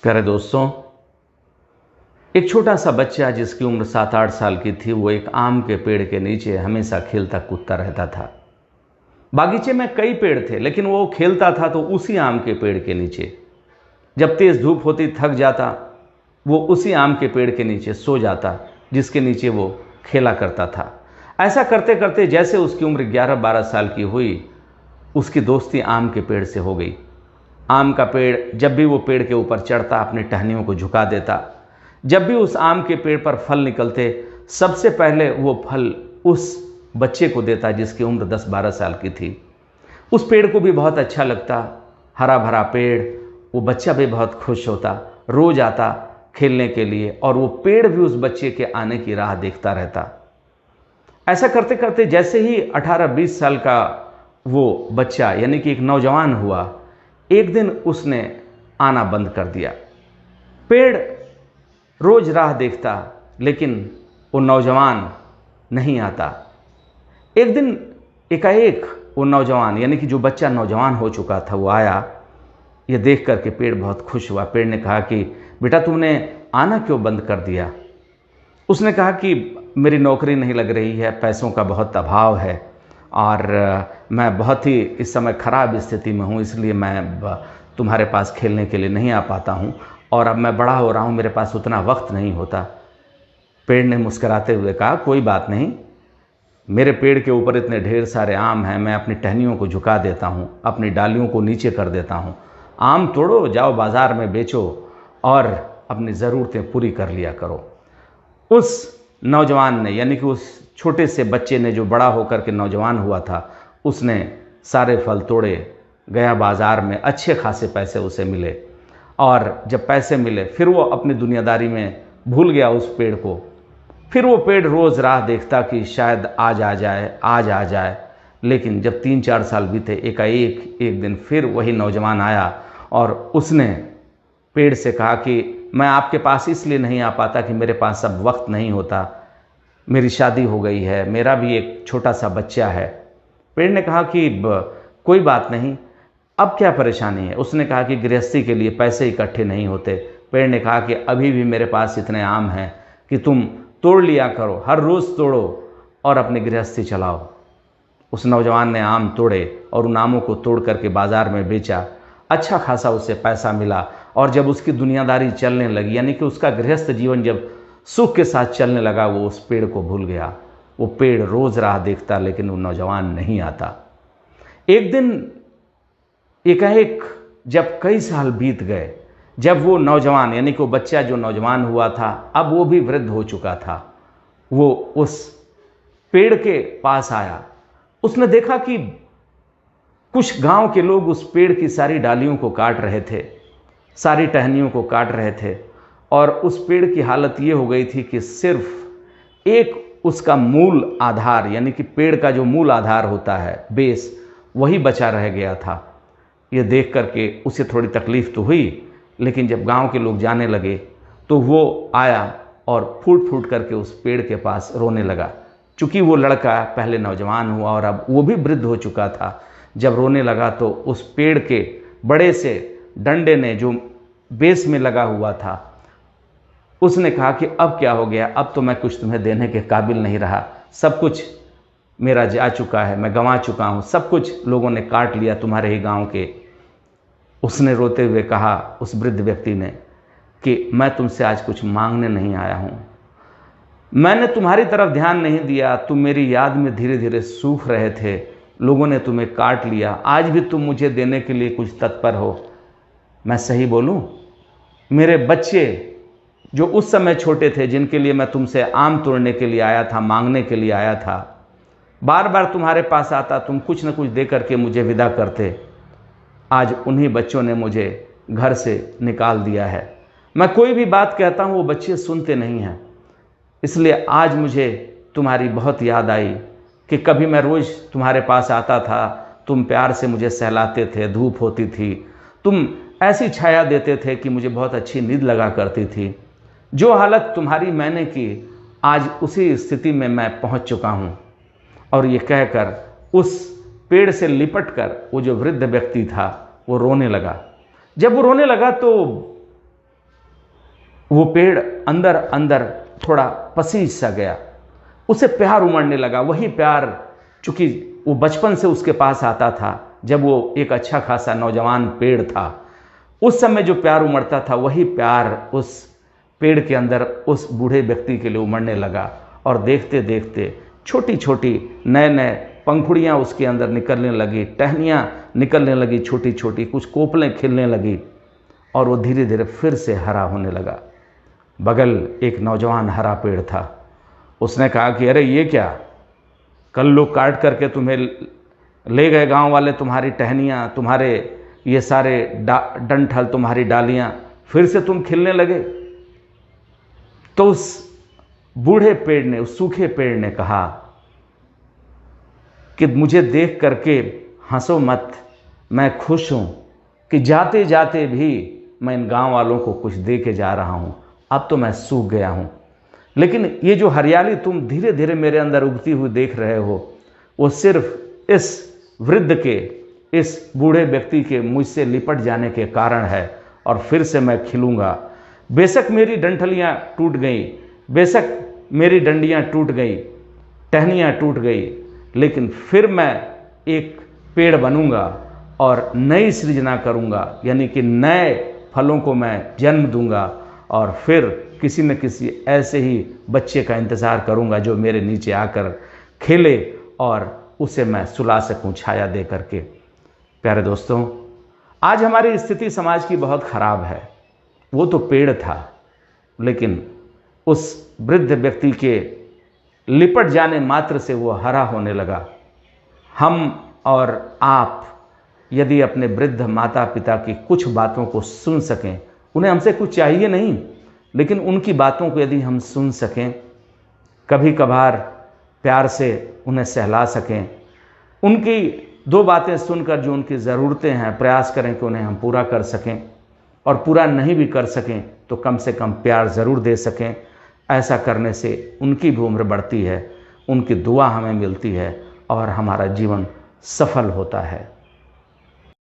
प्यारे दोस्तों, एक छोटा सा बच्चा जिसकी उम्र 7-8 साल की थी, वो एक आम के पेड़ के नीचे हमेशा खेलता कूदता रहता था। बागीचे में कई पेड़ थे, लेकिन वो खेलता था तो उसी आम के पेड़ के नीचे। जब तेज धूप होती, थक जाता, वो उसी आम के पेड़ के नीचे सो जाता जिसके नीचे वो खेला करता था। ऐसा करते करते जैसे उसकी उम्र 11-12 साल की हुई, उसकी दोस्ती आम के पेड़ से हो गई। आम का पेड़ जब भी वो पेड़ के ऊपर चढ़ता, अपनी टहनियों को झुका देता। जब भी उस आम के पेड़ पर फल निकलते, सबसे पहले वो फल उस बच्चे को देता जिसकी उम्र 10-12 साल की थी। उस पेड़ को भी बहुत अच्छा लगता, हरा भरा पेड़। वो बच्चा भी बहुत खुश होता, रोज आता खेलने के लिए, और वो पेड़ भी उस बच्चे के आने की राह देखता रहता। ऐसा करते करते जैसे ही 18-20 साल का वो बच्चा यानी कि एक नौजवान हुआ, एक दिन उसने आना बंद कर दिया। पेड़ रोज राह देखता, लेकिन वो नौजवान नहीं आता। एक दिन एकाएक वो नौजवान यानी कि जो बच्चा नौजवान हो चुका था, वो आया। ये देख करके पेड़ बहुत खुश हुआ। पेड़ ने कहा कि बेटा, तुमने आना क्यों बंद कर दिया? उसने कहा कि मेरी नौकरी नहीं लग रही है, पैसों का बहुत अभाव है, और मैं बहुत ही इस समय ख़राब स्थिति में हूँ, इसलिए मैं तुम्हारे पास खेलने के लिए नहीं आ पाता हूँ, और अब मैं बड़ा हो रहा हूँ, मेरे पास उतना वक्त नहीं होता। पेड़ ने मुस्कुराते हुए कहा, कोई बात नहीं, मेरे पेड़ के ऊपर इतने ढेर सारे आम हैं, मैं अपनी टहनियों को झुका देता हूँ, अपनी डालियों को नीचे कर देता हूँ। आम तोड़ो, जाओ बाज़ार में बेचो और अपनी ज़रूरतें पूरी कर लिया करो। उस नौजवान ने यानी कि उस छोटे से बच्चे ने, जो बड़ा होकर के नौजवान हुआ था, उसने सारे फल तोड़े, गया बाज़ार में, अच्छे खासे पैसे उसे मिले, और जब पैसे मिले फिर वो अपनी दुनियादारी में भूल गया उस पेड़ को। फिर वो पेड़ रोज़ राह देखता कि शायद आज आ जाए, आज आ जाए। लेकिन जब 3-4 साल बीते, एकाएक एक दिन फिर वही नौजवान आया, और उसने पेड़ से कहा कि मैं आपके पास इसलिए नहीं आ पाता कि मेरे पास अब वक्त नहीं होता, मेरी शादी हो गई है, मेरा भी एक छोटा सा बच्चा है। पेड़ ने कहा कि कोई बात नहीं, अब क्या परेशानी है? उसने कहा कि गृहस्थी के लिए पैसे इकट्ठे नहीं होते। पेड़ ने कहा कि अभी भी मेरे पास इतने आम हैं कि तुम तोड़ लिया करो, हर रोज़ तोड़ो और अपनी गृहस्थी चलाओ। उस नौजवान ने आम तोड़े और उन आमों को तोड़ करके बाज़ार में बेचा। अच्छा खासा उसे पैसा मिला, और जब उसकी दुनियादारी चलने लगी, यानी कि उसका गृहस्थ जीवन जब सुख के साथ चलने लगा, वो उस पेड़ को भूल गया। वो पेड़ रोज़ राह देखता, लेकिन वो नौजवान नहीं आता। एक दिन एकाएक जब कई साल बीत गए, जब वो नौजवान यानी कि वो बच्चा जो नौजवान हुआ था, अब वो भी वृद्ध हो चुका था, वो उस पेड़ के पास आया। उसने देखा कि कुछ गांव के लोग उस पेड़ की सारी डालियों को काट रहे थे, सारी टहनियों को काट रहे थे, और उस पेड़ की हालत ये हो गई थी कि सिर्फ एक उसका मूल आधार यानी कि पेड़ का जो मूल आधार होता है, बेस, वही बचा रह गया था। ये देख करके उसे थोड़ी तकलीफ़ तो हुई, लेकिन जब गांव के लोग जाने लगे तो वो आया और फूट फूट करके उस पेड़ के पास रोने लगा। चूँकि वो लड़का पहले नौजवान हुआ और अब वो भी वृद्ध हो चुका था, जब रोने लगा तो उस पेड़ के बड़े से डंडे ने, जो बेस में लगा हुआ था, उसने कहा कि अब क्या हो गया, अब तो मैं कुछ तुम्हें देने के काबिल नहीं रहा, सब कुछ मेरा जा चुका है, मैं गंवा चुका हूँ, सब कुछ लोगों ने काट लिया, तुम्हारे ही गांव के। उसने रोते हुए कहा, उस वृद्ध व्यक्ति ने, कि मैं तुमसे आज कुछ मांगने नहीं आया हूँ, मैंने तुम्हारी तरफ ध्यान नहीं दिया, तुम मेरी याद में धीरे धीरे सूख रहे थे, लोगों ने तुम्हें काट लिया, आज भी तुम मुझे देने के लिए कुछ तत्पर हो। मैं सही बोलूँ? मेरे बच्चे जो उस समय छोटे थे, जिनके लिए मैं तुमसे आम तोड़ने के लिए आया था, मांगने के लिए आया था, बार बार तुम्हारे पास आता, तुम कुछ न कुछ दे करके मुझे विदा करते, आज उन्हीं बच्चों ने मुझे घर से निकाल दिया है। मैं कोई भी बात कहता हूँ, वो बच्चे सुनते नहीं हैं, इसलिए आज मुझे तुम्हारी बहुत याद आई कि कभी मैं रोज़ तुम्हारे पास आता था, तुम प्यार से मुझे सहलाते थे, धूप होती थी, तुम ऐसी छाया देते थे कि मुझे बहुत अच्छी नींद लगा करती थी। जो हालत तुम्हारी मैंने की, आज उसी स्थिति में मैं पहुंच चुका हूं। और ये कहकर उस पेड़ से लिपट कर वो जो वृद्ध व्यक्ति था, वो रोने लगा। जब वो रोने लगा तो वो पेड़ अंदर अंदर थोड़ा पसीज सा गया, उसे प्यार उमड़ने लगा। वही प्यार चूँकि वो बचपन से उसके पास आता था, जब वो एक अच्छा खासा नौजवान पेड़ था, उस समय जो प्यार उमड़ता था वही प्यार उस पेड़ के अंदर उस बूढ़े व्यक्ति के लिए उमड़ने लगा। और देखते देखते छोटी छोटी नए नए पंखुड़ियाँ उसके अंदर निकलने लगी, टहनियाँ निकलने लगी छोटी छोटी, कुछ कोपलें खिलने लगी और वो धीरे धीरे फिर से हरा होने लगा। बगल एक नौजवान हरा पेड़ था। उसने कहा कि अरे ये क्या, कल लोग काट करके तुम्हें ले गए गांव वाले, तुम्हारी टहनियाँ, तुम्हारे ये सारे डंठल, तुम्हारी डालियाँ, फिर से तुम खिलने लगे। तो उस बूढ़े पेड़ ने, उस सूखे पेड़ ने कहा कि मुझे देख करके हंसो मत, मैं खुश हूँ कि जाते जाते भी मैं इन गांव वालों को कुछ दे के जा रहा हूँ। अब तो मैं सूख गया हूँ, लेकिन ये जो हरियाली तुम धीरे धीरे मेरे अंदर उगती हुई देख रहे हो, वो सिर्फ इस वृद्ध के, इस बूढ़े व्यक्ति के मुझसे लिपट जाने के कारण है, और फिर से मैं खिलूँगा। बेशक मेरी डंठलियाँ टूट गई, बेशक मेरी डंडियाँ टूट गई, टहनियाँ टूट गई, लेकिन फिर मैं एक पेड़ बनूँगा और नई सृजना करूँगा, यानी कि नए फलों को मैं जन्म दूँगा, और फिर किसी न किसी ऐसे ही बच्चे का इंतज़ार करूँगा जो मेरे नीचे आकर खेले और उसे मैं सुला सकूँ छाया दे करके। प्यारे दोस्तों, आज हमारी स्थिति समाज की बहुत ख़राब है। वो तो पेड़ था, लेकिन उस वृद्ध व्यक्ति के लिपट जाने मात्र से वो हरा होने लगा। हम और आप यदि अपने वृद्ध माता पिता की कुछ बातों को सुन सकें, उन्हें हमसे कुछ चाहिए नहीं, लेकिन उनकी बातों को यदि हम सुन सकें, कभी कभार प्यार से उन्हें सहला सकें, उनकी दो बातें सुनकर जो उनकी ज़रूरतें हैं प्रयास करें कि उन्हें हम पूरा कर सकें, और पूरा नहीं भी कर सकें तो कम से कम प्यार ज़रूर दे सकें। ऐसा करने से उनकी भी उम्र बढ़ती है, उनकी दुआ हमें मिलती है और हमारा जीवन सफल होता है।